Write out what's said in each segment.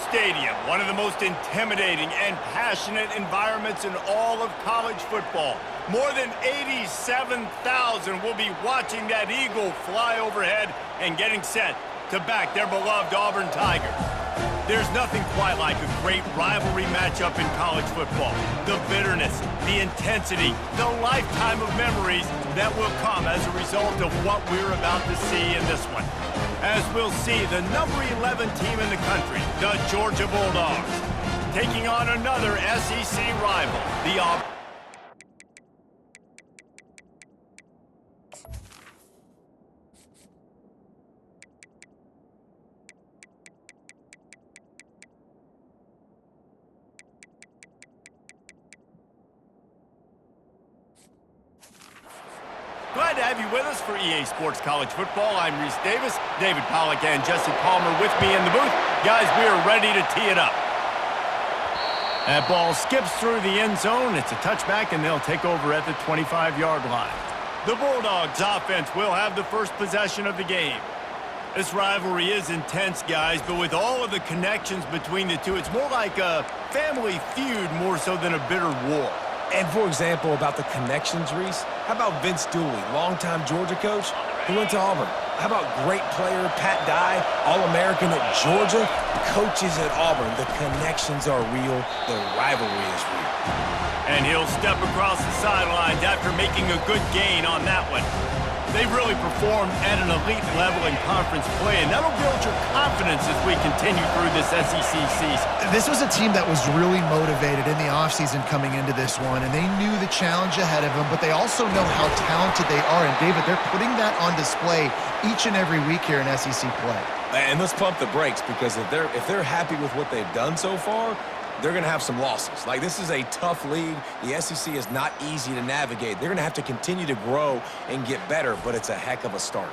Stadium, one of the most intimidating and passionate environments in all of college football. More than 87,000 will be watching that eagle fly overhead and getting set to back their beloved Auburn Tigers. There's nothing quite like a great rivalry matchup in college football. The bitterness, the intensity, the lifetime of memories that will come as a result of what we're about to see in this one. As we'll see the number 11 team in the country, the Georgia Bulldogs, taking on another SEC rival, the Auburn. Glad to have you with us for EA Sports College Football. I'm Reese Davis, David Pollack, and Jesse Palmer with me in the booth. Guys, we are ready to tee it up. That ball skips through the end zone. It's a touchback, and they'll take over at the 25-yard line. The Bulldogs offense will have the first possession of the game. This rivalry is intense, guys, but with all of the connections between the two, it's more like a family feud more so than a bitter war. And for example, about the connections, Reese, how about Vince Dooley, longtime Georgia coach, who went to Auburn? How about great player Pat Dye, All-American at Georgia, coaches at Auburn? The connections are real. The rivalry is real. And he'll step across the sidelines after making a good gain on that one. They've really performed at an elite level in conference play, and that'll build your confidence as we continue through this SEC season. This was a team that was really motivated in the offseason coming into this one, and they knew the challenge ahead of them, but they also know how talented they are. And, David, they're putting that on display each and every week here in SEC play. And let's pump the brakes, because if they're happy with what they've done so far, they're going to have some losses. Like, this is a tough league. The SEC is not easy to navigate. They're going to have to continue to grow and get better, but it's a heck of a start.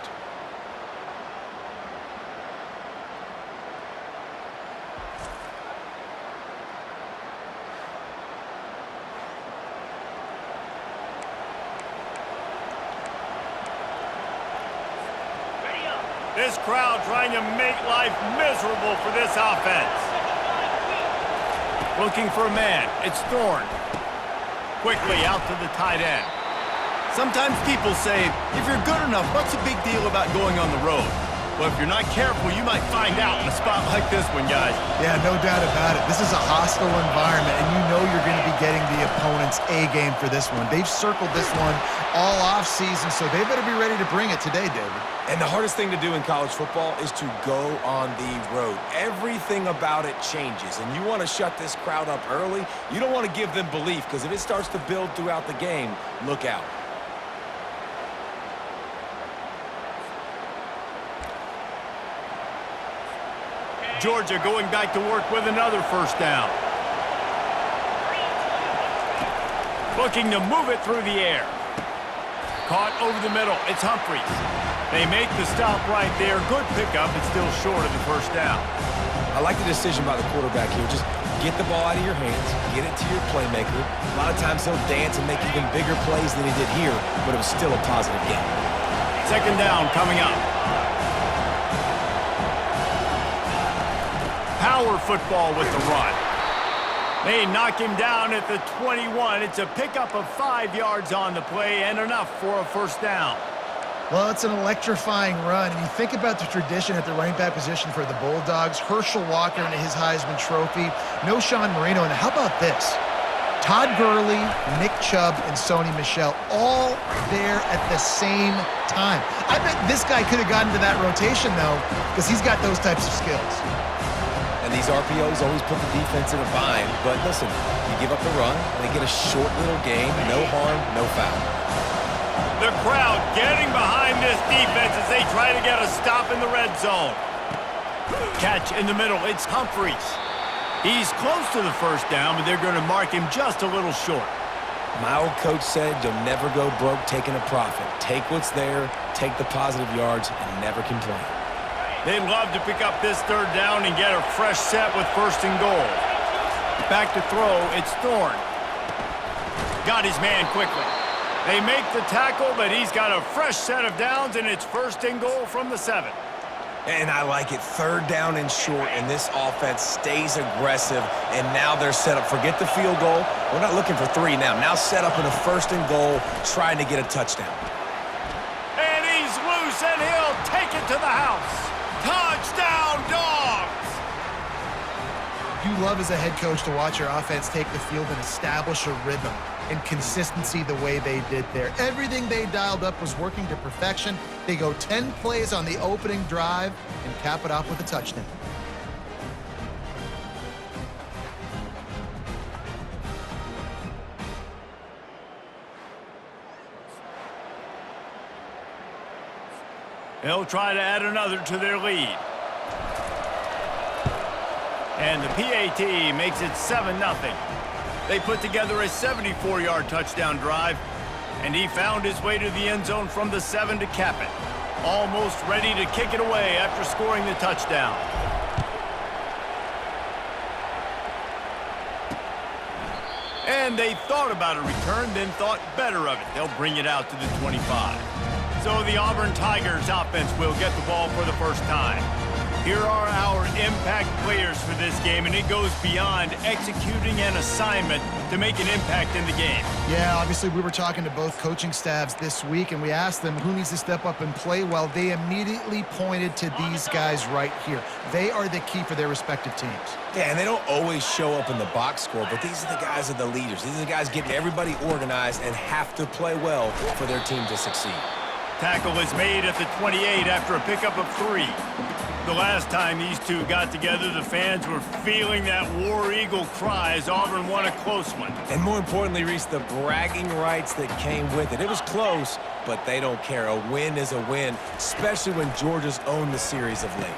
This crowd trying to make life miserable for this offense. Looking for a man. It's Thorne. Quickly out to the tight end. Sometimes people say, if you're good enough, what's the big deal about going on the road? Well, if you're not careful, you might find out in a spot like this one, guys. Yeah, no doubt about it. This is a hostile environment, and you know you're going to be getting the opponent's A game for this one. They've circled this one all offseason, so they better be ready to bring it today, David. And the hardest thing to do in college football is to go on the road. Everything about it changes, and you want to shut this crowd up early. You don't want to give them belief, because if it starts to build throughout the game, look out. Georgia going back to work with another first down. Looking to move it through the air. Caught over the middle. It's Humphries. They make the stop right there. Good pickup, but still short of the first down. I like the decision by the quarterback here. Just get the ball out of your hands, get it to your playmaker. A lot of times he'll dance and make even bigger plays than he did here, but it was still a positive game. Second down coming up. Power football with the run. They knock him down at the 21. It's a pickup of 5 yards on the play and enough for a first down. Well, it's an electrifying run, and you think about the tradition at the running back position for the Bulldogs. Herschel Walker and his Heisman Trophy. No Sean Marino, and how about this? Todd Gurley, Nick Chubb, and Sony Michel all there at the same time. I bet this guy could have gotten to that rotation, though, because he's got those types of skills. And these RPOs always put the defense in a bind. But listen, you give up the run, they get a short little game, no harm, no foul. The crowd getting behind this defense as they try to get a stop in the red zone. Catch in the middle, it's Humphries. He's close to the first down, but they're going to mark him just a little short. My old coach said you'll never go broke taking a profit. Take what's there, take the positive yards, and never complain. They'd love to pick up this third down and get a fresh set with first and goal. Back to throw, it's Thorne. Got his man quickly. They make the tackle, but he's got a fresh set of downs, and it's first and goal from the 7. And I like it. 3rd down and short, and this offense stays aggressive, and now they're set up. Forget the field goal. We're not looking for 3 now. Now set up in a 1st and goal, trying to get a touchdown. And he's loose, and he'll take it to the house. Touchdown, Dogs! You love as a head coach to watch your offense take the field and establish a rhythm and consistency the way they did there. Everything they dialed up was working to perfection. They go 10 plays on the opening drive and cap it off with a touchdown. They'll try to add another to their lead. And the PAT makes it 7-0. They put together a 74-yard touchdown drive, and he found his way to the end zone from the 7 to cap it. Almost ready to kick it away after scoring the touchdown. And they thought about a return, then thought better of it. They'll bring it out to the 25. So the Auburn Tigers offense will get the ball for the first time. Here are our impact players for this game, and it goes beyond executing an assignment to make an impact in the game. Yeah, obviously we were talking to both coaching staffs this week, and we asked them who needs to step up and play well. They immediately pointed to these guys right here. They are the key for their respective teams. Yeah, and they don't always show up in the box score, but these are the guys that are the leaders. These are the guys getting everybody organized and have to play well for their team to succeed. Tackle is made at the 28 after a pickup of 3. The last time these two got together, the fans were feeling that War Eagle cry as Auburn won a close one. And more importantly, Reese, the bragging rights that came with it. It was close, but they don't care. A win is a win, especially when Georgia's owned the series of late.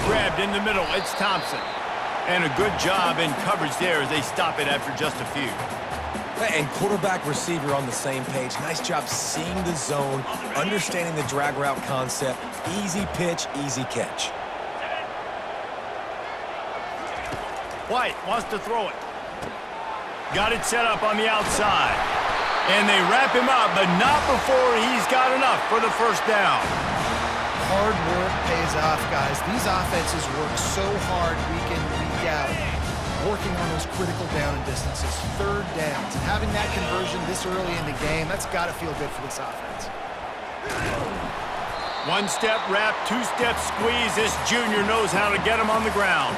Grabbed in the middle, it's Thompson. And a good job in coverage there as they stop it after just a few. And quarterback receiver on the same page. Nice job seeing the zone, understanding the drag route concept. Easy pitch, easy catch. White wants to throw it. Got it set up on the outside. And they wrap him up, but not before he's got enough for the first down. Hard work pays off, guys. These offenses work so hard week in, week out, working on those critical down and distances, 3rd downs. And having that conversion this early in the game, that's got to feel good for this offense. 1-step wrap, 2-step squeeze. This junior knows how to get him on the ground.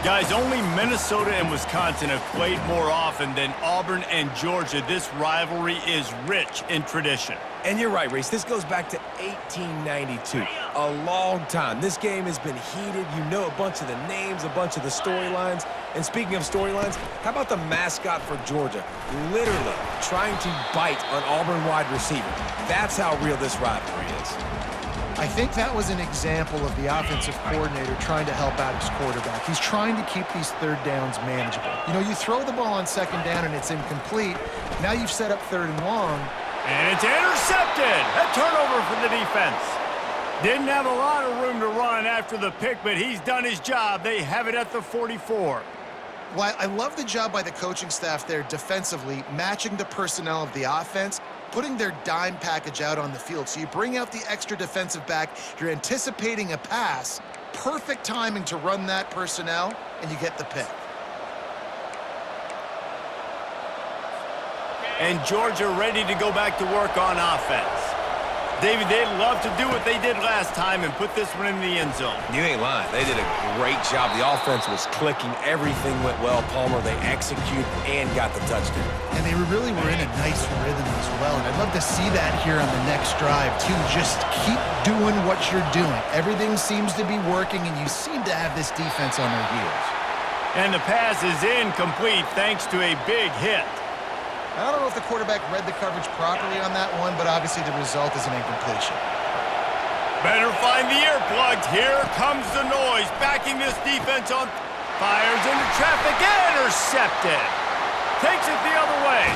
Guys, only Minnesota and Wisconsin have played more often than Auburn and Georgia. This rivalry is rich in tradition. And you're right, Reese. This goes back to 1892. A long time. This game has been heated. You know a bunch of the names, a bunch of the storylines. And speaking of storylines, how about the mascot for Georgia? Literally trying to bite an Auburn wide receiver. That's how real this rivalry is. I think that was an example of the offensive coordinator trying to help out his quarterback. He's trying to keep these 3rd downs manageable. You know, you throw the ball on 2nd down and it's incomplete. Now you've set up 3rd and long. And it's intercepted. A turnover for the defense. Didn't have a lot of room to run after the pick, but he's done his job. They have it at the 44. Well, I love the job by the coaching staff there defensively, matching the personnel of the offense, putting their dime package out on the field. So you bring out the extra defensive back, you're anticipating a pass, perfect timing to run that personnel, and you get the pick. And Georgia ready to go back to work on offense. David, they'd love to do what they did last time and put this one in the end zone. You ain't lying. They did a great job. The offense was clicking. Everything went well. Palmer, they executed and got the touchdown. And they really were in a nice rhythm as well. And I'd love to see that here on the next drive, too. Just keep doing what you're doing. Everything seems to be working, and you seem to have this defense on their heels. And the pass is incomplete thanks to a big hit. I don't know if the quarterback read the coverage properly on that one, but obviously the result is an incompletion. Better find the earplugs. Here comes the noise. Backing this defense on. Fires into traffic. Intercepted. Takes it the other way.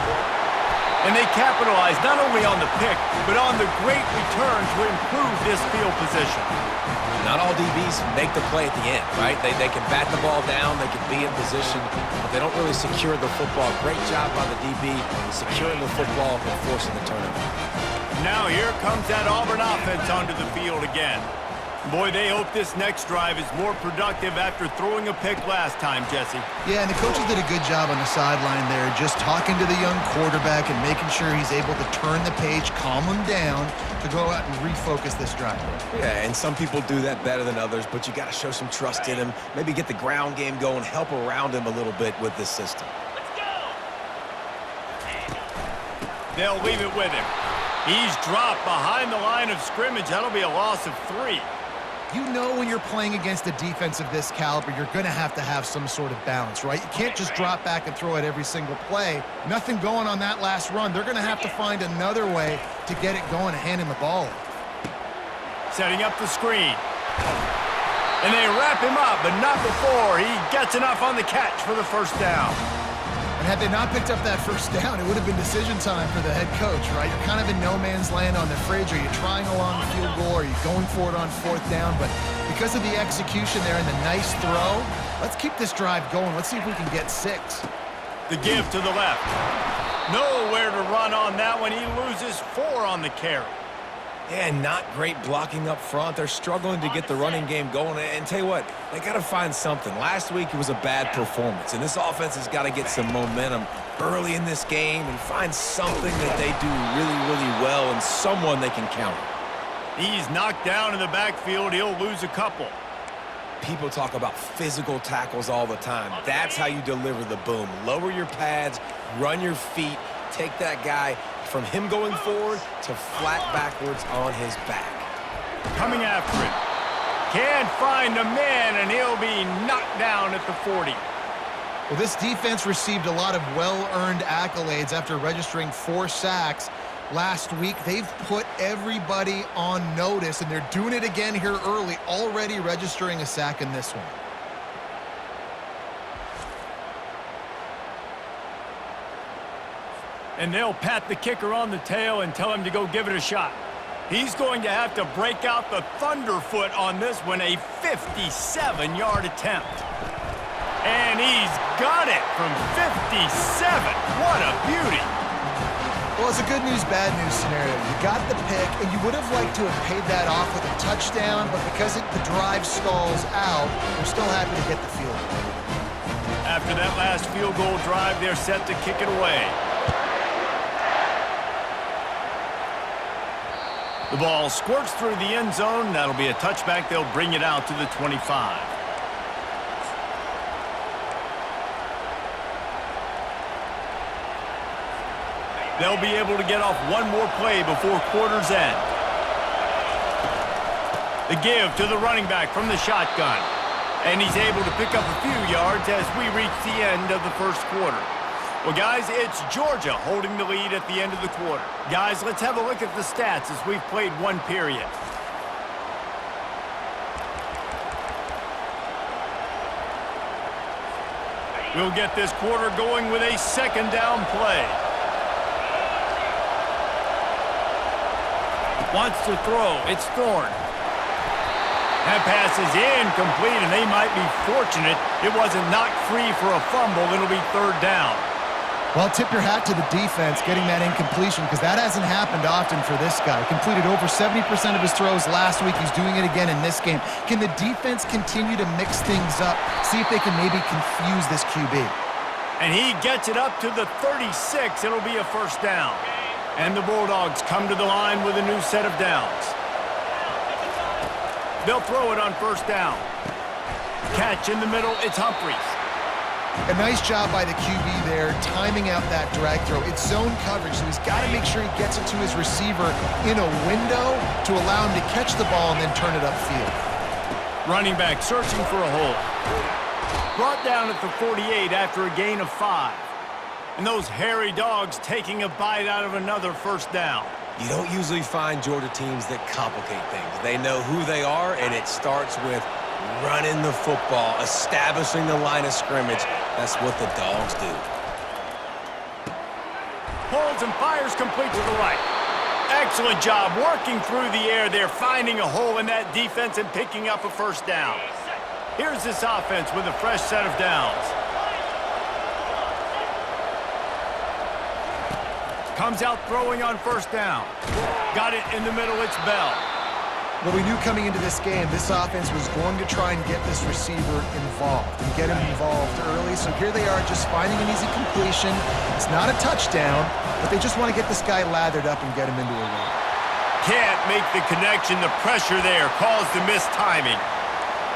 And they capitalize not only on the pick, but on the great return to improve this field position. Not all DBs make the play at the end, right? They can bat the ball down, they can be in position, but they don't really secure the football. Great job by the DB securing the football and forcing the turnover. Now here comes that Auburn offense onto the field again. Boy, they hope this next drive is more productive after throwing a pick last time, Jesse. Yeah, and the coaches did a good job on the sideline there, just talking to the young quarterback and making sure he's able to turn the page, calm him down to go out and refocus this drive. Yeah, and some people do that better than others, but you got to show some trust in him, maybe get the ground game going, help around him a little bit with this system. They'll leave it with him. He's dropped behind the line of scrimmage. That'll be a loss of 3. You know when you're playing against a defense of this caliber, you're going to have some sort of balance, right? You can't just drop back and throw it every single play. Nothing going on that last run. They're going to have to find another way to get it going and hand him the ball. Setting up the screen. And they wrap him up, but not before he gets enough on the catch for the first down. And had they not picked up that first down, it would have been decision time for the head coach, right? You're kind of in no man's land on the fridge. Are you trying a long field goal? Are you going for it on 4th down? But because of the execution there and the nice throw, let's keep this drive going. Let's see if we can get 6. The give to the left. Nowhere to run on that one. He loses 4 on the carry. Yeah, not great blocking up front. They're struggling to get the running game going. And tell you what, they got to find something. Last week it was a bad performance, and this offense has got to get some momentum early in this game and find something that they do really, really well and someone they can count on. He's knocked down in the backfield. He'll lose a couple. People talk about physical tackles all the time. That's how you deliver the boom. Lower your pads, run your feet, take that guy from him going forward to flat backwards on his back. Coming after him. Can't find a man, and he'll be knocked down at the 40. Well, this defense received a lot of well-earned accolades after registering 4 sacks last week. They've put everybody on notice, and they're doing it again here early, already registering a sack in this one. And they'll pat the kicker on the tail and tell him to go give it a shot. He's going to have to break out the thunderfoot on this one, a 57-yard attempt. And he's got it from 57. What a beauty. Well, it's a good news, bad news scenario. You got the pick, and you would have liked to have paid that off with a touchdown, but because the drive stalls out, we're still happy to get the field goal. After that last field goal drive, they're set to kick it away. The ball squirts through the end zone. That'll be a touchback. They'll bring it out to the 25. They'll be able to get off one more play before quarter's end. The give to the running back from the shotgun. And he's able to pick up a few yards as we reach the end of the first quarter. Well, guys, it's Georgia holding the lead at the end of the quarter. Guys, let's have a look at the stats as we've played one period. We'll get this quarter going with a 2nd down play. Wants to throw. It's Thorne. That pass is incomplete, and they might be fortunate it wasn't knocked free for a fumble. It'll be 3rd down. Well, tip your hat to the defense getting that incompletion, because that hasn't happened often for this guy. Completed over 70% of his throws last week. He's doing it again in this game. Can the defense continue to mix things up, see if they can maybe confuse this QB? And he gets it up to the 36. It'll be a 1st down. And the Bulldogs come to the line with a new set of downs. They'll throw it on 1st down. Catch in the middle. It's Humphries. A nice job by the QB there, timing out that drag throw. It's zone coverage, so he's got to make sure he gets it to his receiver in a window to allow him to catch the ball and then turn it upfield. Running back searching for a hole. Brought down at the 48 after a gain of 5. And those hairy dogs taking a bite out of another 1st down. You don't usually find Georgia teams that complicate things. They know who they are, and it starts with running the football, establishing the line of scrimmage. That's what the Dogs do. Pulls and fires complete to the right. Excellent job working through the air there, finding a hole in that defense and picking up a 1st down. Here's this offense with a fresh set of downs. Comes out throwing on 1st down. Got it in the middle, it's Bell. Well, we knew coming into this game, this offense was going to try and get this receiver involved and get him involved early. So here they are just finding an easy completion. It's not a touchdown, but they just want to get this guy lathered up and get him into a run. Can't make the connection. The pressure there caused the missed timing.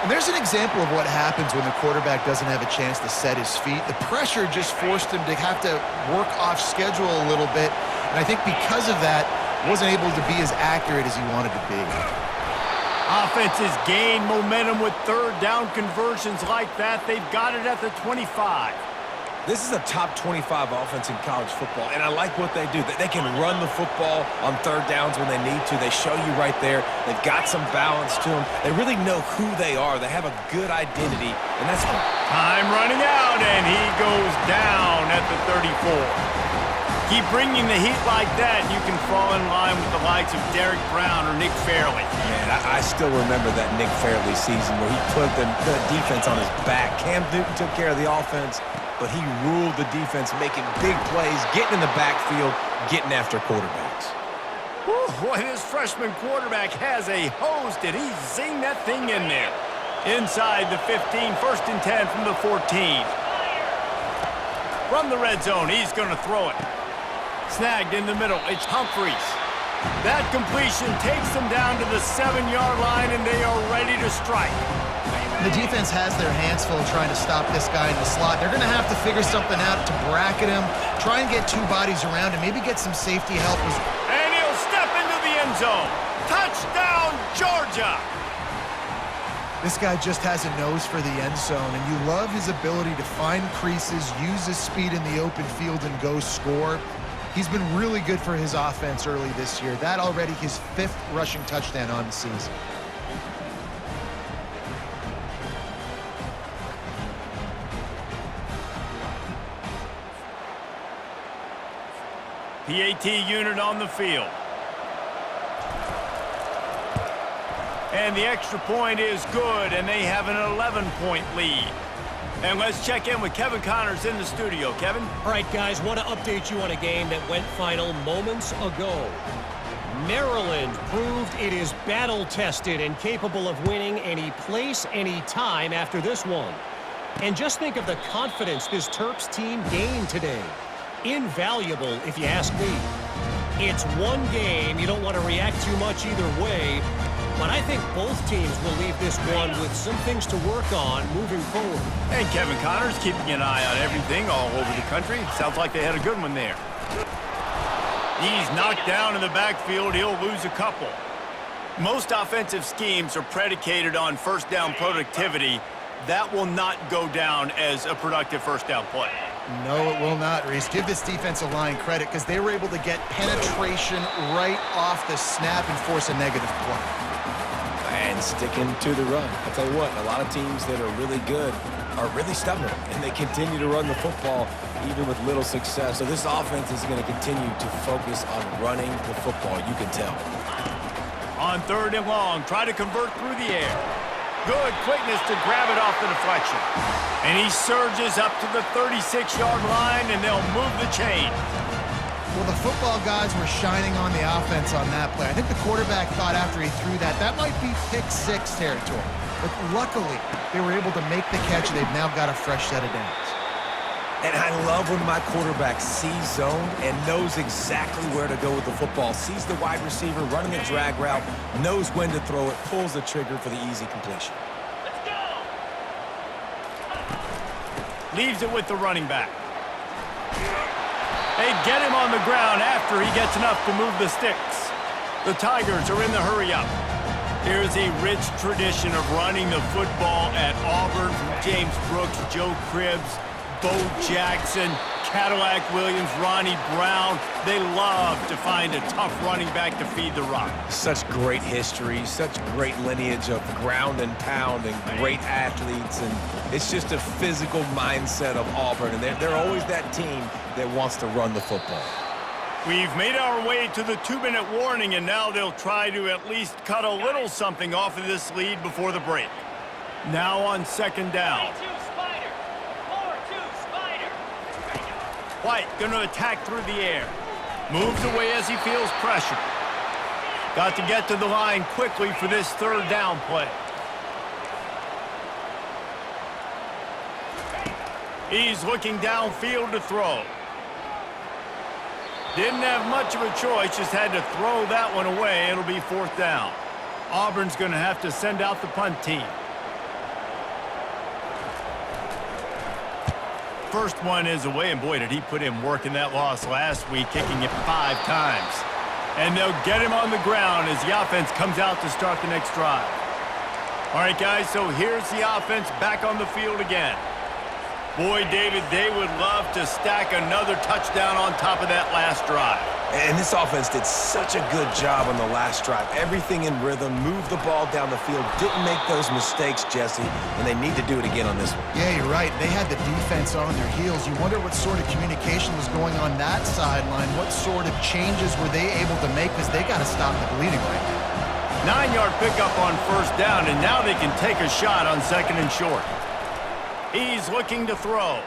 And there's an example of what happens when the quarterback doesn't have a chance to set his feet. The pressure just forced him to have to work off schedule a little bit. And I think because of that, wasn't able to be as accurate as he wanted to be. Offenses gain momentum with third down conversions like that. They've got it at the 25. This is a top 25 offense in college football, and I like what they do. They can run the football on third downs when they need to. They show you right there. They've got some balance to them. They really know who they are. They have a good identity, and that's what... Time running out, and he goes down at the 34. Keep bringing the heat like that, and you can fall in line with the likes of Derek Brown or Nick Fairley. Man, I still remember that Nick Fairley season where he put the defense on his back. Cam Newton took care of the offense, but he ruled the defense, making big plays, getting in the backfield, getting after quarterbacks. Whew, boy, this freshman quarterback has a hose. Did he zing that thing in there? Inside the 15, 1st and 10 from the 14. From the red zone, he's going to throw it. Snagged in the middle, it's Humphreys. That completion takes them down to the 7-yard line, and they are ready to strike. The defense has their hands full trying to stop this guy in the slot. They're going to have to figure something out to bracket him, try and get two bodies around him, maybe get some safety help. And he'll step into the end zone. Touchdown, Georgia! This guy just has a nose for the end zone, and you love his ability to find creases, use his speed in the open field, and go score. He's been really good for his offense early this year. That already his 5th rushing touchdown on the season. PAT unit on the field. And the extra point is good, and they have an 11-point lead. And let's check in with Kevin Connors in the studio. Kevin? All right, guys, want to update you on a game that went final moments ago. Maryland proved it is battle-tested and capable of winning any place, any time after this one. And just think of the confidence this Terps team gained today. Invaluable, if you ask me. It's one game. You don't want to react too much either way. But I think both teams will leave this one with some things to work on moving forward. And Kevin Connors keeping an eye on everything all over the country. Sounds like they had a good one there. He's knocked down in the backfield. He'll lose a couple. Most offensive schemes are predicated on first down productivity. That will not go down as a productive first down play. No, it will not, Reese. Give this defensive line credit because they were able to get penetration right off the snap and force a negative play. And sticking to the run. I'll tell you what, a lot of teams that are really good are really stubborn, and they continue to run the football even with little success. So this offense is going to continue to focus on running the football, you can tell. On 3rd and long, try to convert through the air. Good quickness to grab it off the deflection. And he surges up to the 36-yard line, and they'll move the chain. Well, the football guys were shining on the offense on that play. I think the quarterback thought after he threw that might be pick 6 territory. But luckily, they were able to make the catch. They've now got a fresh set of downs. And I love when my quarterback sees zone and knows exactly where to go with the football. Sees the wide receiver running the drag route, knows when to throw it, pulls the trigger for the easy completion. Let's go! Leaves it with the running back. They get him on the ground after he gets enough to move the sticks. The Tigers are in the hurry-up. There's a rich tradition of running the football at Auburn from James Brooks, Joe Cribbs, Bo Jackson, Cadillac Williams, Ronnie Brown. They love to find a tough running back to feed the rock. Such great history, such great lineage of ground and pound and great athletes. And it's just a physical mindset of Auburn. And they're always that team that wants to run the football. We've made our way to the 2-minute warning, and now they'll try to at least cut a little something off of this lead before the break. Now on 2nd down. White going to attack through the air. Moves away as he feels pressure. Got to get to the line quickly for this third down play. He's looking downfield to throw. Didn't have much of a choice, just had to throw that one away. It'll be fourth down. Auburn's going to have to send out the punt team. First one is away, and boy, did he put in work in that loss last week, kicking it 5 times. And they'll get him on the ground as the offense comes out to start the next drive. All right, guys, so here's the offense back on the field again. Boy, David, they would love to stack another touchdown on top of that last drive. And this offense did such a good job on the last drive. Everything in rhythm, moved the ball down the field, didn't make those mistakes, Jesse, and they need to do it again on this one. Yeah, you're right. They had the defense on their heels. You wonder what sort of communication was going on that sideline. What sort of changes were they able to make, because they got to stop the bleeding right now. 9-yard pickup on first down, and now they can take a shot on second and short. He's looking to throw.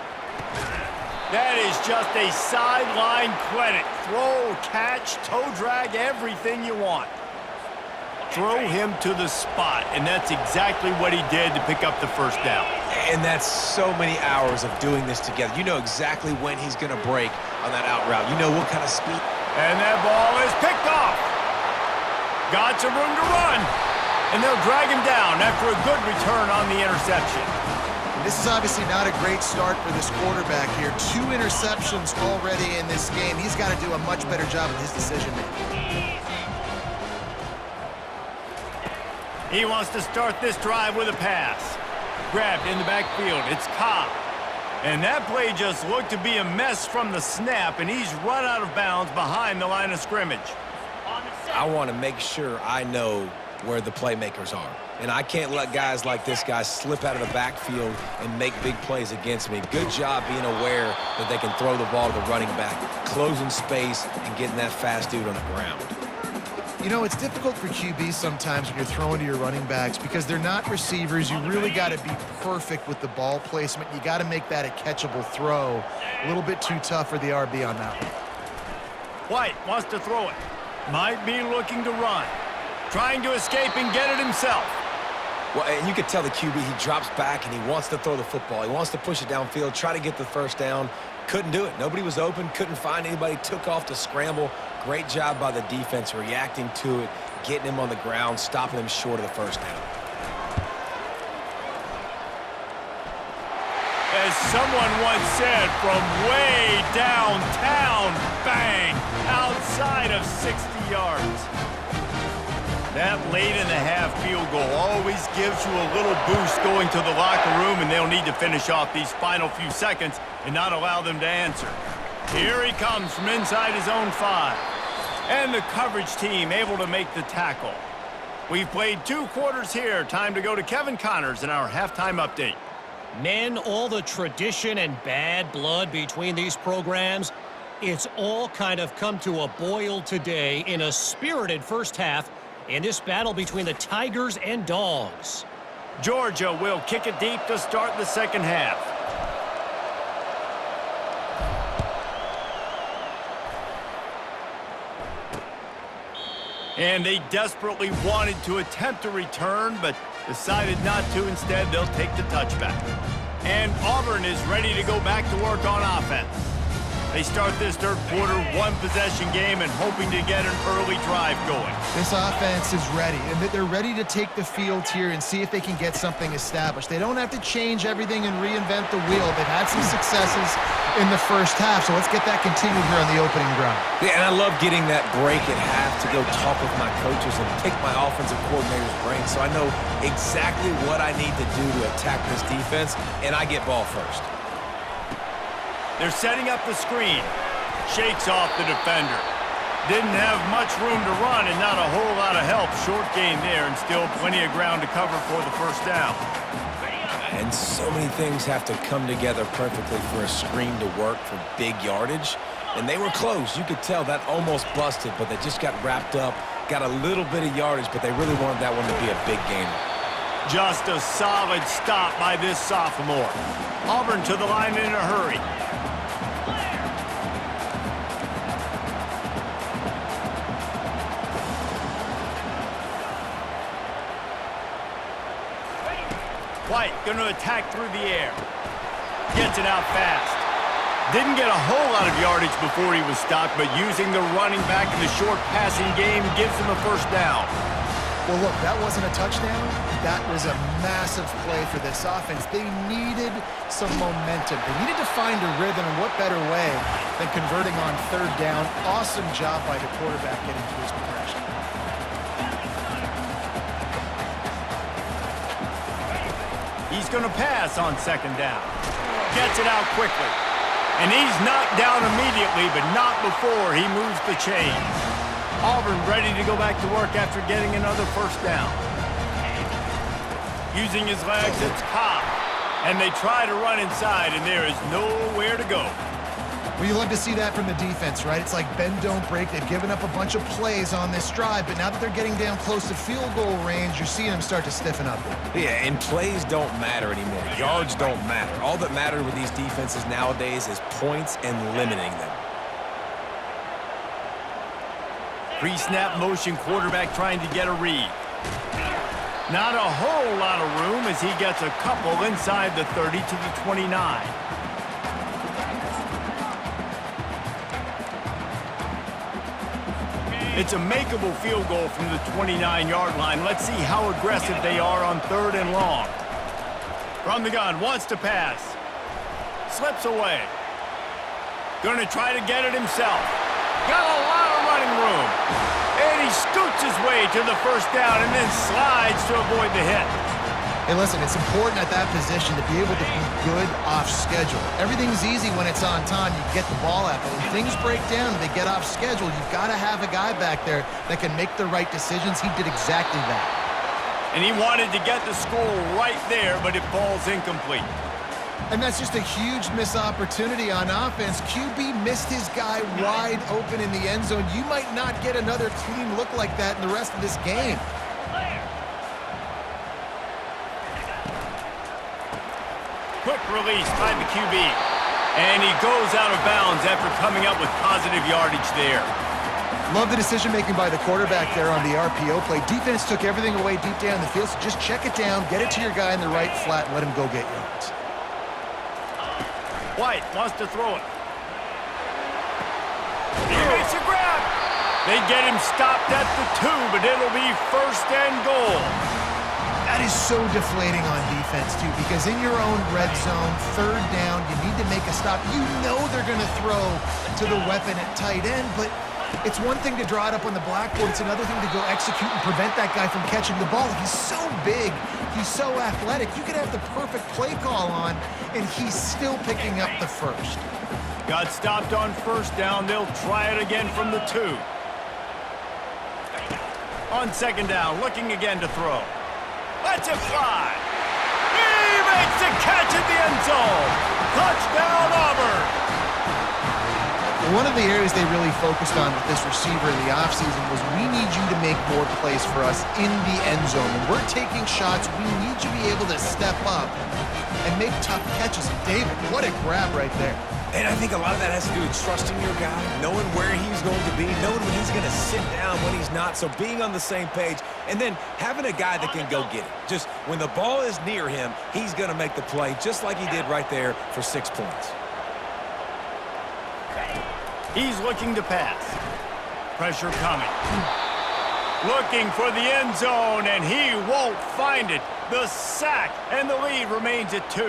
That is just a sideline credit. Throw, catch, toe drag, everything you want. Throw him to the spot, and that's exactly what he did to pick up the first down. And that's so many hours of doing this together. You know exactly when he's going to break on that out route. You know what kind of speed. And that ball is picked off. Got some room to run. And they'll drag him down after a good return on the interception. This is obviously not a great start for this quarterback here. 2 interceptions already in this game. He's got to do a much better job of his decision-making. He wants to start this drive with a pass. Grabbed in the backfield. It's Cobb. And that play just looked to be a mess from the snap, and he's run out of bounds behind the line of scrimmage. I want to make sure I know where the playmakers are. And I can't let guys like this guy slip out of the backfield and make big plays against me. Good job being aware that they can throw the ball to the running back, closing space, and getting that fast dude on the ground. You know, it's difficult for QBs sometimes when you're throwing to your running backs because they're not receivers. You really got to be perfect with the ball placement. You got to make that a catchable throw. A little bit too tough for the RB on that one. White wants to throw it. Might be looking to run. Trying to escape and get it himself. Well, and you could tell the QB, he drops back and he wants to throw the football. He wants to push it downfield, try to get the first down. Couldn't do it. Nobody was open, couldn't find anybody, took off to scramble. Great job by the defense reacting to it, getting him on the ground, stopping him short of the first down. As someone once said, from way downtown, bang, outside of 60 yards. That late-in-the-half field goal always gives you a little boost going to the locker room, and they'll need to finish off these final few seconds and not allow them to answer. Here he comes from inside his own 5. And the coverage team able to make the tackle. We've played 2 quarters here. Time to go to Kevin Connors in our halftime update. Men, all the tradition and bad blood between these programs, it's all kind of come to a boil today in a spirited first half in this battle between the Tigers and Dogs. Georgia will kick it deep to start the second half. And they desperately wanted to attempt a return, but decided not to. Instead, they'll take the touchback. And Auburn is ready to go back to work on offense. They start this third quarter, 1-possession game, and hoping to get an early drive going. This offense is ready, and they're ready to take the field here and see if they can get something established. They don't have to change everything and reinvent the wheel. They've had some successes in the first half, so let's get that continued here on the opening drive. Yeah, and I love getting that break at half to go talk with my coaches and pick my offensive coordinator's brain so I know exactly what I need to do to attack this defense, and I get ball first. They're setting up the screen. Shakes off the defender. Didn't have much room to run and not a whole lot of help. Short gain there and still plenty of ground to cover for the first down. And so many things have to come together perfectly for a screen to work for big yardage. And they were close. You could tell that almost busted, but they just got wrapped up, got a little bit of yardage, but they really wanted that one to be a big gainer. Just a solid stop by this sophomore. Auburn to the line in a hurry. White going to attack through the air. Gets it out fast. Didn't get a whole lot of yardage before he was stopped, but using the running back in the short passing game gives him a first down. Well, look, that wasn't a touchdown. That was a massive play for this offense. They needed some momentum. They needed to find a rhythm, and what better way than converting on third down. Awesome job by the quarterback getting to his progression. He's going to pass on second down. Gets it out quickly. And he's knocked down immediately, but not before he moves the chains. Auburn ready to go back to work after getting another first down. Using his legs, it's Cobb. And they try to run inside, and there is nowhere to go. Well, you love to see that from the defense, right? It's like bend, don't break. They've given up a bunch of plays on this drive, but now that they're getting down close to field goal range, you're seeing them start to stiffen up. Yeah, and plays don't matter anymore. Yards don't matter. All that matters with these defenses nowadays is points and limiting them. Pre-snap motion quarterback trying to get a read. Not a whole lot of room as he gets a couple inside the 30 to the 29. It's a makeable field goal from the 29-yard line. Let's see how aggressive they are on third and long. From the gun, wants to pass. Slips away. Going to try to get it himself. Got a lot of running room. And he scoots his way to the first down and then slides to avoid the hit. Hey, listen, it's important at that position to be able to be good off schedule. Everything's easy when it's on time. You get the ball out. But when things break down and they get off schedule, you've got to have a guy back there that can make the right decisions. He did exactly that. And he wanted to get the score right there, but it falls incomplete. And that's just a huge missed opportunity on offense. QB missed his guy wide open in the end zone. You might not get another clean look like that in the rest of this game. Quick release by the QB. And he goes out of bounds after coming up with positive yardage there. Love the decision-making by the quarterback there on the RPO play. Defense took everything away deep down the field, so just check it down, get it to your guy in the right flat, and let him go get yards. White wants to throw it. He makes a grab. They get him stopped at the 2, but it'll be first and goal. That is so deflating on defense, too, because in your own red zone, third down, you need to make a stop. You know they're going to throw to the weapon at tight end, but it's one thing to draw it up on the blackboard. It's another thing to go execute and prevent that guy from catching the ball. He's so big. He's so athletic. You could have the perfect play call on, and he's still picking up the first. Got stopped on first down. They'll try it again from the 2. On second down, looking again to throw. Let's it fly. He makes a catch at the end zone. Touchdown, Auburn. One of the areas they really focused on with this receiver in the offseason was we need you to make more plays for us in the end zone. When we're taking shots, we need you to be able to step up and make tough catches. David, what a grab right there. And I think a lot of that has to do with trusting your guy, knowing where he's going to be, knowing when he's going to sit down, when he's not, so being on the same page, and then having a guy that can go get it. Just when the ball is near him, he's going to make the play, just like he did right there for 6 points. He's looking to pass. Pressure coming. Looking for the end zone, and he won't find it. The sack, and the lead remains at 2.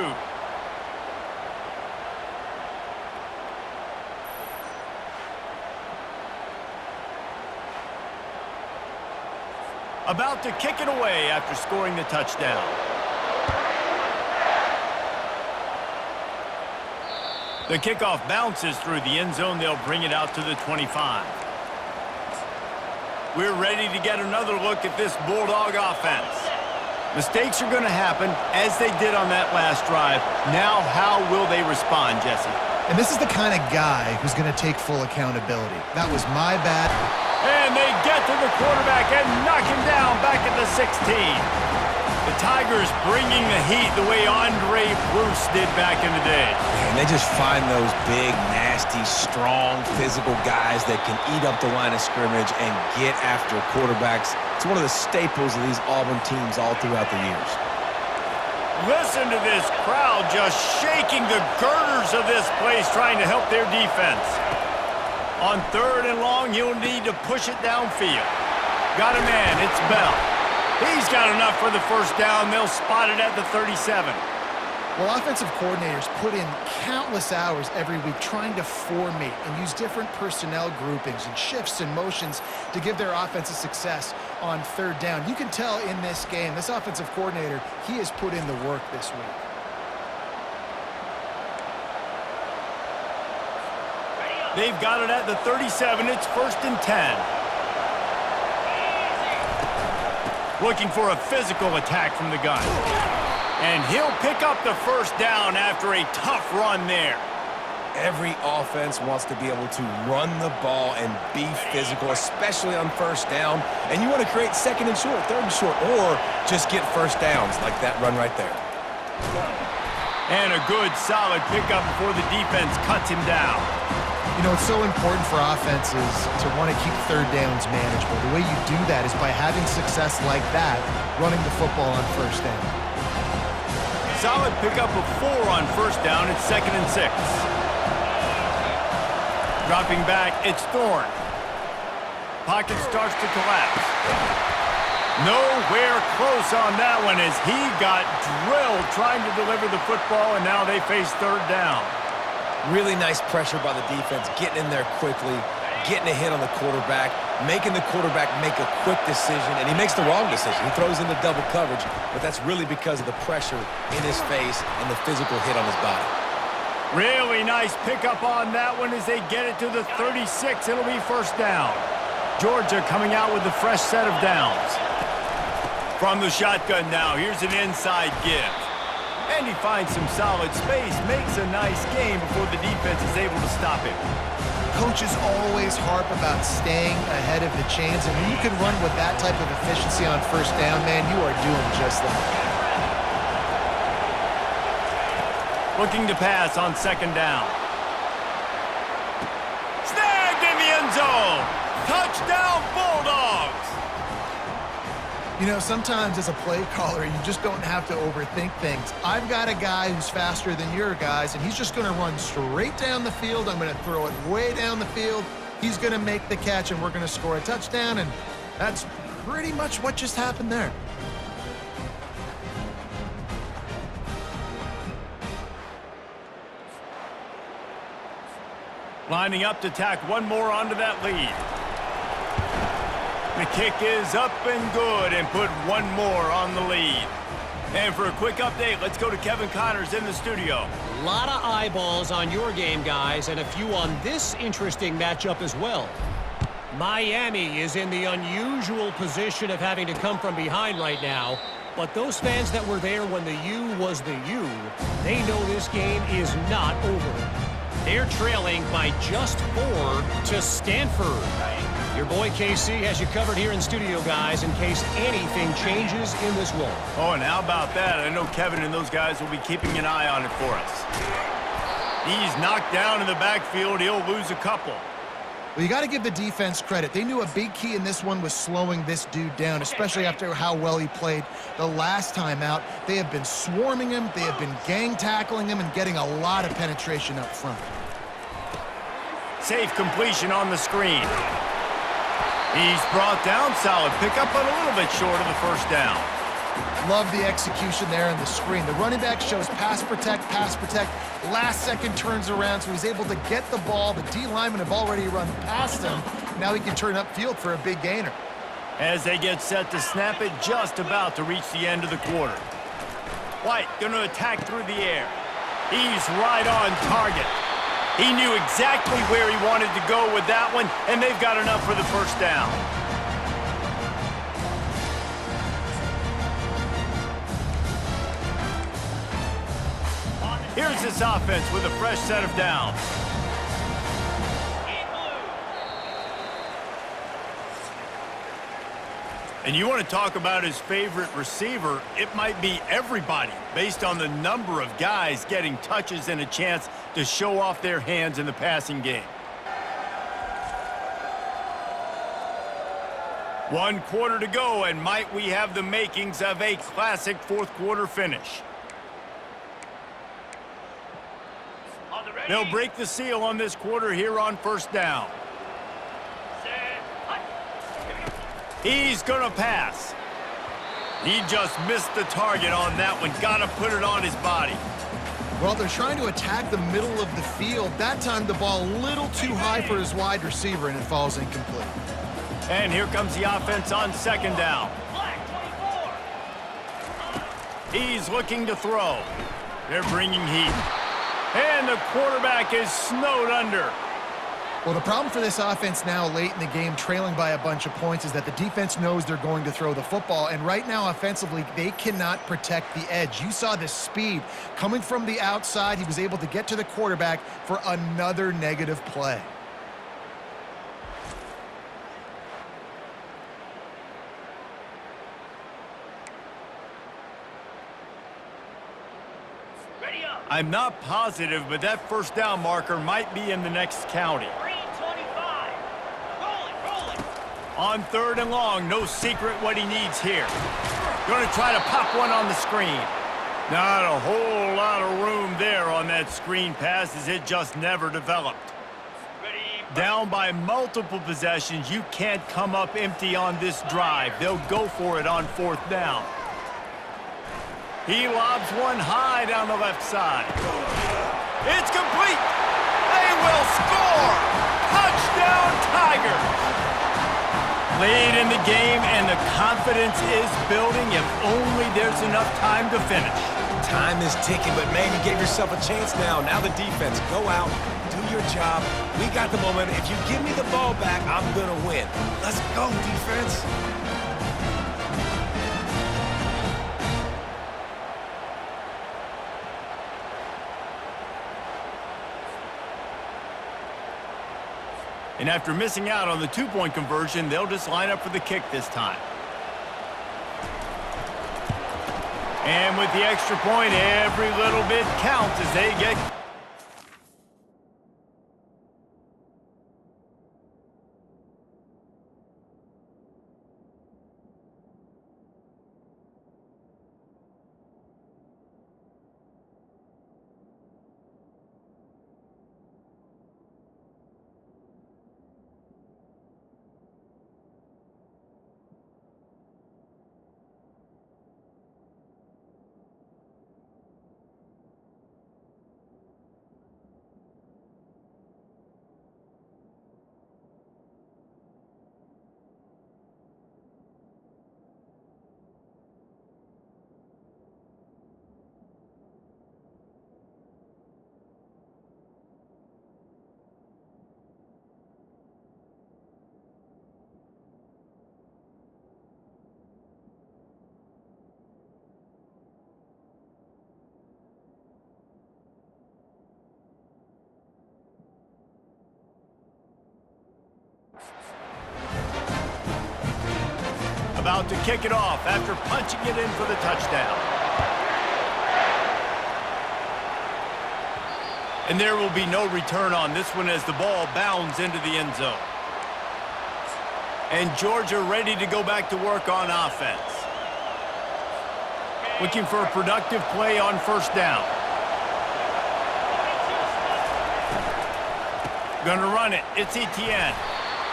About to kick it away after scoring the touchdown. The kickoff bounces through the end zone. They'll bring it out to the 25. We're ready to get another look at this Bulldog offense. Mistakes are going to happen, as they did on that last drive. Now, how will they respond, Jesse? And this is the kind of guy who's going to take full accountability. That was my bad. And they get to the quarterback and knock him down back at the 16. The Tigers bringing the heat the way Andre Bruce did back in the day. And they just find those big, nasty, strong, physical guys that can eat up the line of scrimmage and get after quarterbacks. It's one of the staples of these Auburn teams all throughout the years. Listen to this crowd just shaking the girders of this place trying to help their defense. On 3rd and long, he'll need to push it downfield. Got a man, it's Bell. He's got enough for the first down. They'll spot it at the 37. Well, offensive coordinators put in countless hours every week trying to formate and use different personnel groupings and shifts and motions to give their offense a success on 3rd down. You can tell in this game, this offensive coordinator, he has put in the work this week. They've got it at the 37. It's 1st and 10. Looking for a physical attack from the gun. And he'll pick up the first down after a tough run there. Every offense wants to be able to run the ball and be physical, especially on 1st down. And you want to create 2nd and short, 3rd and short, or just get first downs like that run right there. And a good, solid pickup before the defense cuts him down. You know, it's so important for offenses to want to keep 3rd downs manageable. The way you do that is by having success like that, running the football on 1st down. Solid pickup of 4 on 1st down. It's 2nd and 6. Dropping back, it's Thorne. Pocket starts to collapse. Nowhere close on that one as he got drilled trying to deliver the football, and now they face 3rd down. Really nice pressure by the defense, getting in there quickly, getting a hit on the quarterback, making the quarterback make a quick decision, and he makes the wrong decision. He throws into double coverage, but that's really because of the pressure in his face and the physical hit on his body. Really nice pickup on that one as they get it to the 36. It'll be 1st down. Georgia coming out with a fresh set of downs. From the shotgun now, here's an inside give. And he finds some solid space, makes a nice game before the defense is able to stop him. Coaches always harp about staying ahead of the chains, and when you can run with that type of efficiency on 1st down, man, you are doing just that. Looking to pass on 2nd down. Snagged in the end zone. Touchdown, Bulldogs. You know, sometimes as a play caller, you just don't have to overthink things. I've got a guy who's faster than your guys, and he's just going to run straight down the field. I'm going to throw it way down the field. He's going to make the catch, and we're going to score a touchdown, and that's pretty much what just happened there. Lining up to tack one more onto that lead. The kick is up and good and put one more on the lead. And for a quick update, let's go to Kevin Connors in the studio. A lot of eyeballs on your game, guys, and a few on this interesting matchup as well. Miami is in the unusual position of having to come from behind right now, but those fans that were there when the U was the U, they know this game is not over. They're trailing by just 4 to Stanford. Your boy KC has you covered here in studio, guys, in case anything changes in this one. Oh, and how about that? I know Kevin and those guys will be keeping an eye on it for us. He's knocked down in the backfield. He'll lose a couple. Well, you got to give the defense credit. They knew a big key in this one was slowing this dude down, especially after how well he played the last time out. They have been swarming him. They have been gang tackling him and getting a lot of penetration up front. Safe completion on the screen. He's brought down, solid pickup, but a little bit short of the first down. Love the execution there on the screen. The running back shows pass protect, last second turns around, so he's able to get the ball. The D linemen have already run past him. Now he can turn upfield for a big gainer. As they get set to snap it, just about to reach the end of the quarter. White going to attack through the air. He's right on target. He knew exactly where he wanted to go with that one, and they've got enough for the first down. Here's this offense with a fresh set of downs. And you want to talk about his favorite receiver, it might be everybody based on the number of guys getting touches and a chance to show off their hands in the passing game. 1 quarter to go, and might we have the makings of a classic fourth quarter finish. They'll break the seal on this quarter here on first down. He's going to pass. He just missed the target on that one. Got to put it on his body. Well, they're trying to attack the middle of the field. That time the ball a little too high for his wide receiver, and it falls incomplete. And here comes the offense on second down. He's looking to throw. They're bringing heat. And the quarterback is snowed under. Well, the problem for this offense now late in the game, trailing by a bunch of points, is that the defense knows they're going to throw the football. And right now, offensively, they cannot protect the edge. You saw the speed coming from the outside. He was able to get to the quarterback for another negative play. I'm not positive, but that first down marker might be in the next county. 3:25. Rolling. On third and long, no secret what he needs here. Going to try to pop one on the screen. Not a whole lot of room there on that screen pass, as it just never developed. Down by multiple possessions, you can't come up empty on this drive. They'll go for it on fourth down. He lobs one high down the left side. It's complete. They will score. Touchdown, Tigers. Late in the game, and the confidence is building if only there's enough time to finish. Time is ticking, but man, you gave yourself a chance now. Now the defense, go out, do your job. We got the momentum. If you give me the ball back, I'm going to win. Let's go, defense. And after missing out on the two-point conversion, they'll just line up for the kick this time. And with the extra point, every little bit counts as they get... About to kick it off after punching it in for the touchdown. And there will be no return on this one as the ball bounds into the end zone. And Georgia ready to go back to work on offense. Looking for a productive play on first down. Gonna run it. It's Etienne.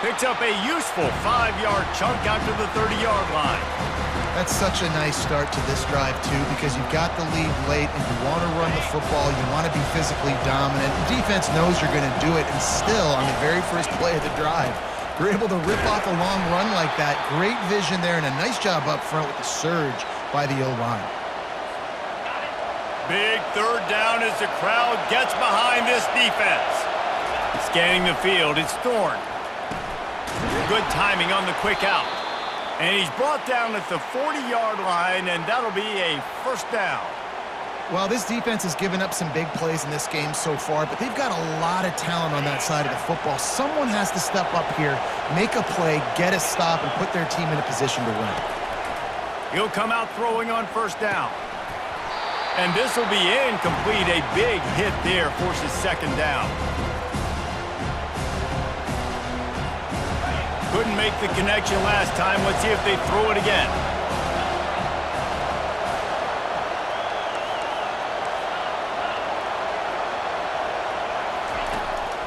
Picks up a useful 5-yard chunk out to the 30-yard line. That's such a nice start to this drive, too, because you've got the lead late and you want to run the football. You want to be physically dominant. The defense knows you're going to do it, and still, on the very first play of the drive, you're able to rip off a long run like that. Great vision there, and a nice job up front with the surge by the O-line. Big third down as the crowd gets behind this defense. Scanning the field, it's Thorne. Good timing on the quick out. And he's brought down at the 40-yard line, and that'll be a first down. Well, this defense has given up some big plays in this game so far, but they've got a lot of talent on that side of the football. Someone has to step up here, make a play, get a stop, and put their team in a position to win. He'll come out throwing on first down. And this will be incomplete. A big hit there forces second down. Couldn't make the connection last time. Let's see if they throw it again.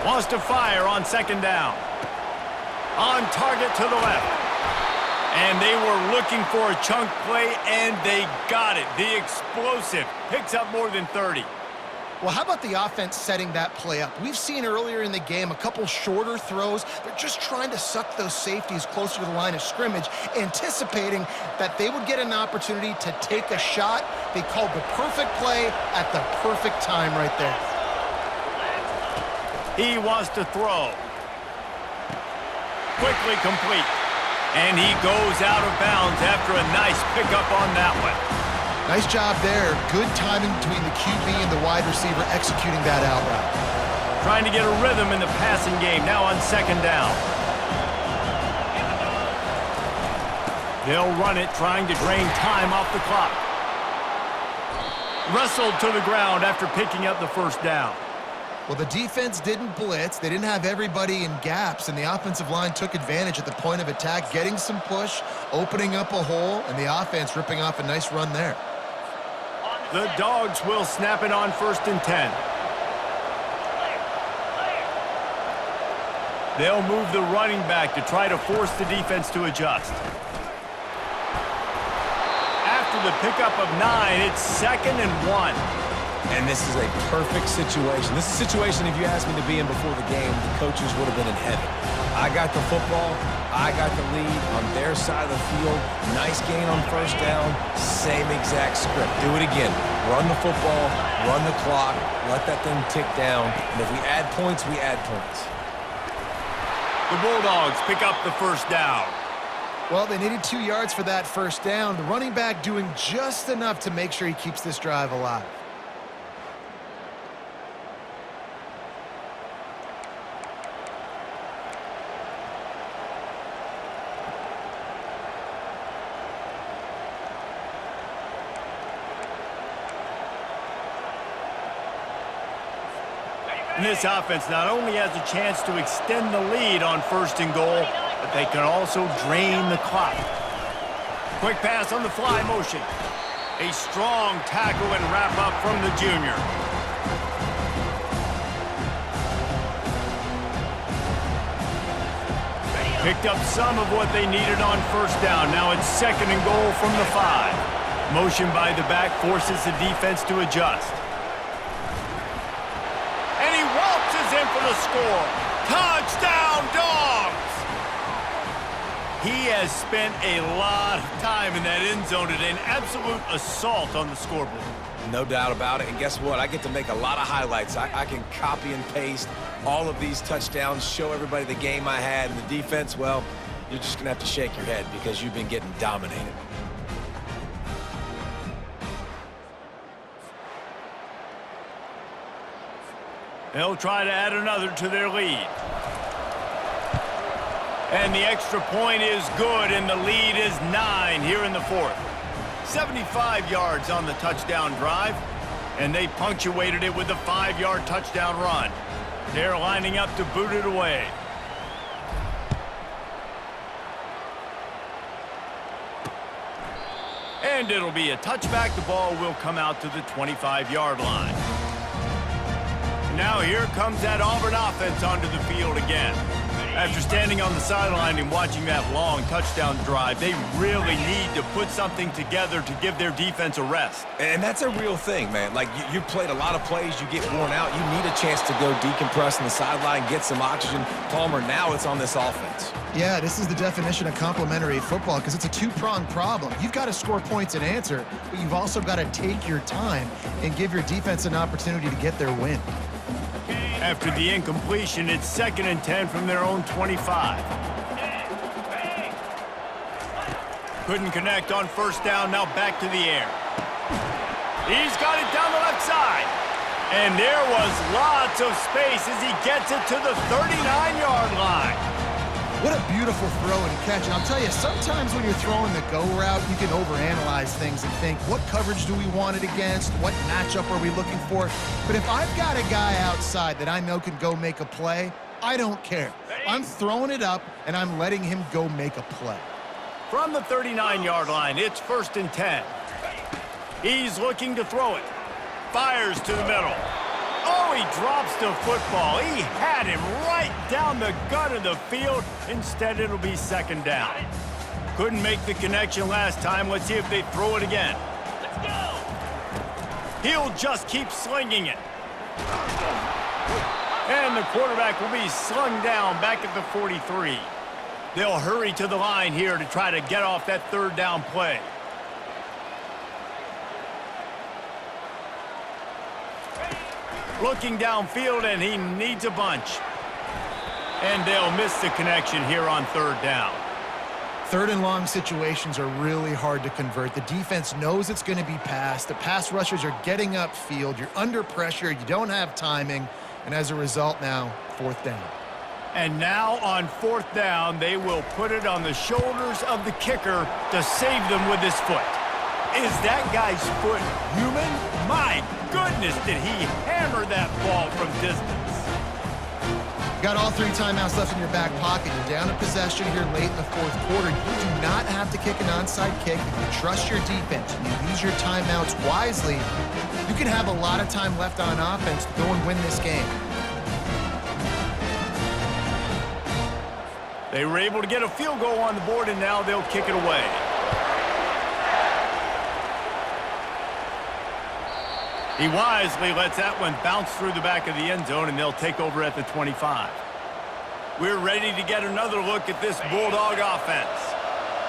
Wants to fire on second down. On target to the left. And they were looking for a chunk play, and they got it. The explosive picks up more than 30. Well, how about the offense setting that play up? We've seen earlier in the game a couple shorter throws. They're just trying to suck those safeties closer to the line of scrimmage, anticipating that they would get an opportunity to take a shot. They called the perfect play at the perfect time right there. He wants to throw. Quickly complete. And he goes out of bounds after a nice pickup on that one. Nice job there. Good timing between the QB and the wide receiver executing that out route. Trying to get a rhythm in the passing game now on second down. They'll run it, trying to drain time off the clock. Wrestled to the ground after picking up the first down. Well, the defense didn't blitz. They didn't have everybody in gaps, and the offensive line took advantage at the point of attack, getting some push, opening up a hole, and the offense ripping off a nice run there. The Dogs will snap it on 1st and 10. They'll move the running back to try to force the defense to adjust. After the pickup of 9, it's 2nd and 1. And this is a perfect situation. This is a situation, if you asked me to be in before the game, the coaches would have been in heaven. I got the football. I got the lead on their side of the field. Nice gain on first down. Same exact script. Do it again. Run the football, run the clock, let that thing tick down. And if we add points, we add points. The Bulldogs pick up the first down. Well, they needed 2 yards for that first down. The running back doing just enough to make sure he keeps this drive alive. And this offense not only has a chance to extend the lead on 1st and goal, but they can also drain the clock. Quick pass on the fly motion. A strong tackle and wrap up from the junior. Picked up some of what they needed on first down. Now it's 2nd and goal from the 5. Motion by the back forces the defense to adjust. And he waltzes in for the score. Touchdown, Dogs! He has spent a lot of time in that end zone today. An absolute assault on the scoreboard. No doubt about it. And guess what? I get to make a lot of highlights. I can copy and paste all of these touchdowns, show everybody the game I had, and the defense, well, you're just going to have to shake your head because you've been getting dominated. They'll try to add another to their lead. And the extra point is good, and the lead is 9 here in the 4th. 75 yards on the touchdown drive, and they punctuated it with a 5-yard touchdown run. They're lining up to boot it away. And it'll be a touchback. The ball will come out to the 25-yard line. Now here comes that Auburn offense onto the field again. After standing on the sideline and watching that long touchdown drive, they really need to put something together to give their defense a rest. And that's a real thing, man. Like, you played a lot of plays, you get worn out, you need a chance to go decompress on the sideline, get some oxygen. Palmer, now it's on this offense. Yeah, this is the definition of complementary football because it's a two-pronged problem. You've got to score points and answer, but you've also got to take your time and give your defense an opportunity to get their win. After the incompletion, it's 2nd and 10 from their own 25. Couldn't connect on first down, now back to the air. He's got it down the left side. And there was lots of space as he gets it to the 39-yard line. What a beautiful throw and catch. And I'll tell you, sometimes when you're throwing the go route, you can overanalyze things and think, what coverage do we want it against? What matchup are we looking for? But if I've got a guy outside that I know can go make a play, I don't care. I'm throwing it up, and I'm letting him go make a play. From the 39-yard line, it's 1st and 10. He's looking to throw it. Fires to the middle. Oh, he drops the football. He had him right down the gut of the field. Instead, it'll be second down. Couldn't make the connection last time. Let's see if they throw it again. Let's go. He'll just keep slinging it. And the quarterback will be slung down back at the 43. They'll hurry to the line here to try to get off that third down play. Looking downfield, and he needs a bunch. And they'll miss the connection here on third down. Third and long situations are really hard to convert. The defense knows it's going to be passed. The pass rushers are getting upfield. You're under pressure. You don't have timing. And as a result now, fourth down. And now on fourth down, they will put it on the shoulders of the kicker to save them with his foot. Is that guy's foot human? My goodness, did he hammer that ball from distance. You got all 3 timeouts left in your back pocket. You're down a possession here late in the fourth quarter. You do not have to kick an onside kick. If you trust your defense and you use your timeouts wisely, you can have a lot of time left on offense to go and win this game. They were able to get a field goal on the board, and now they'll kick it away. He wisely lets that one bounce through the back of the end zone, and they'll take over at the 25. We're ready to get another look at this Bulldog offense.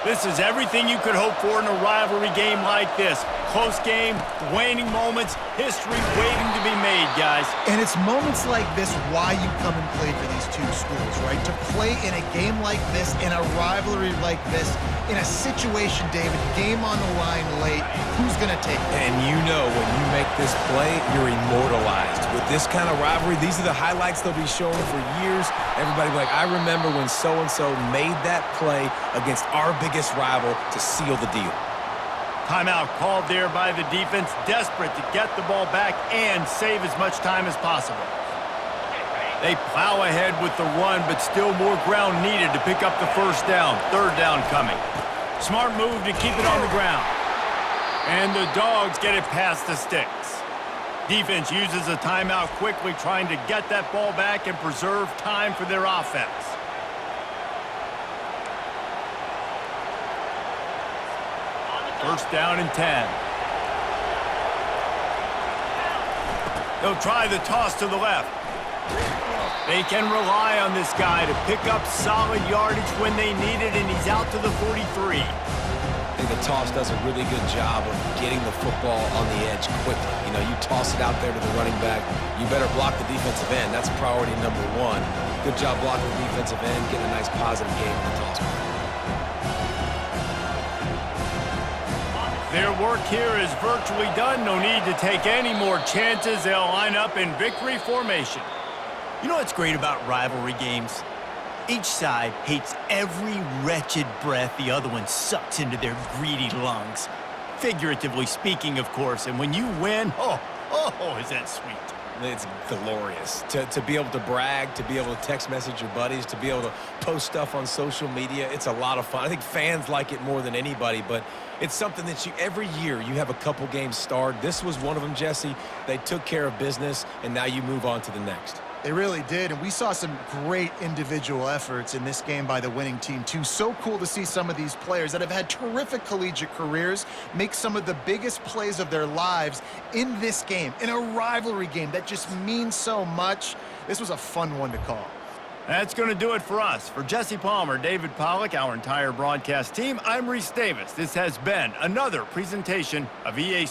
This is everything you could hope for in a rivalry game like this. Close game, waning moments, history waiting to be made, guys. And it's moments like this why you come and play for these two schools, right? To play in a game like this, in a rivalry like this, in a situation, David, game on the line late, who's going to take it? And you know when you make this play, you're immortalized. With this kind of rivalry, these are the highlights they'll be showing for years. Everybody will be like, I remember when so-and-so made that play against our biggest rival to seal the deal. Timeout called there by the defense, desperate to get the ball back and save as much time as possible. They plow ahead with the run, but still more ground needed to pick up the first down. Third down coming. Smart move to keep it on the ground. And the Dogs get it past the sticks. Defense uses a timeout quickly, trying to get that ball back and preserve time for their offense. First down and 10. They'll try the toss to the left. They can rely on this guy to pick up solid yardage when they need it, and he's out to the 43. I think the toss does a really good job of getting the football on the edge quickly. You know, you toss it out there to the running back, you better block the defensive end. That's priority number one. Good job blocking the defensive end, getting a nice positive game in the toss play. Their work here is virtually done. No need to take any more chances. They'll line up in victory formation. You know what's great about rivalry games? Each side hates every wretched breath the other one sucks into their greedy lungs. Figuratively speaking, of course. And when you win, oh, is that sweet. It's glorious to be able to brag, to be able to text message your buddies, to be able to post stuff on social media. It's a lot of fun. I think fans like it more than anybody, but it's something that every year you have a couple games starred. This was one of them, Jesse. They took care of business, and now you move on to the next. They really did, and we saw some great individual efforts in this game by the winning team, too. So cool to see some of these players that have had terrific collegiate careers make some of the biggest plays of their lives in this game, in a rivalry game that just means so much. This was a fun one to call. That's going to do it for us. For Jesse Palmer, David Pollack, our entire broadcast team, I'm Reese Davis. This has been another presentation of EA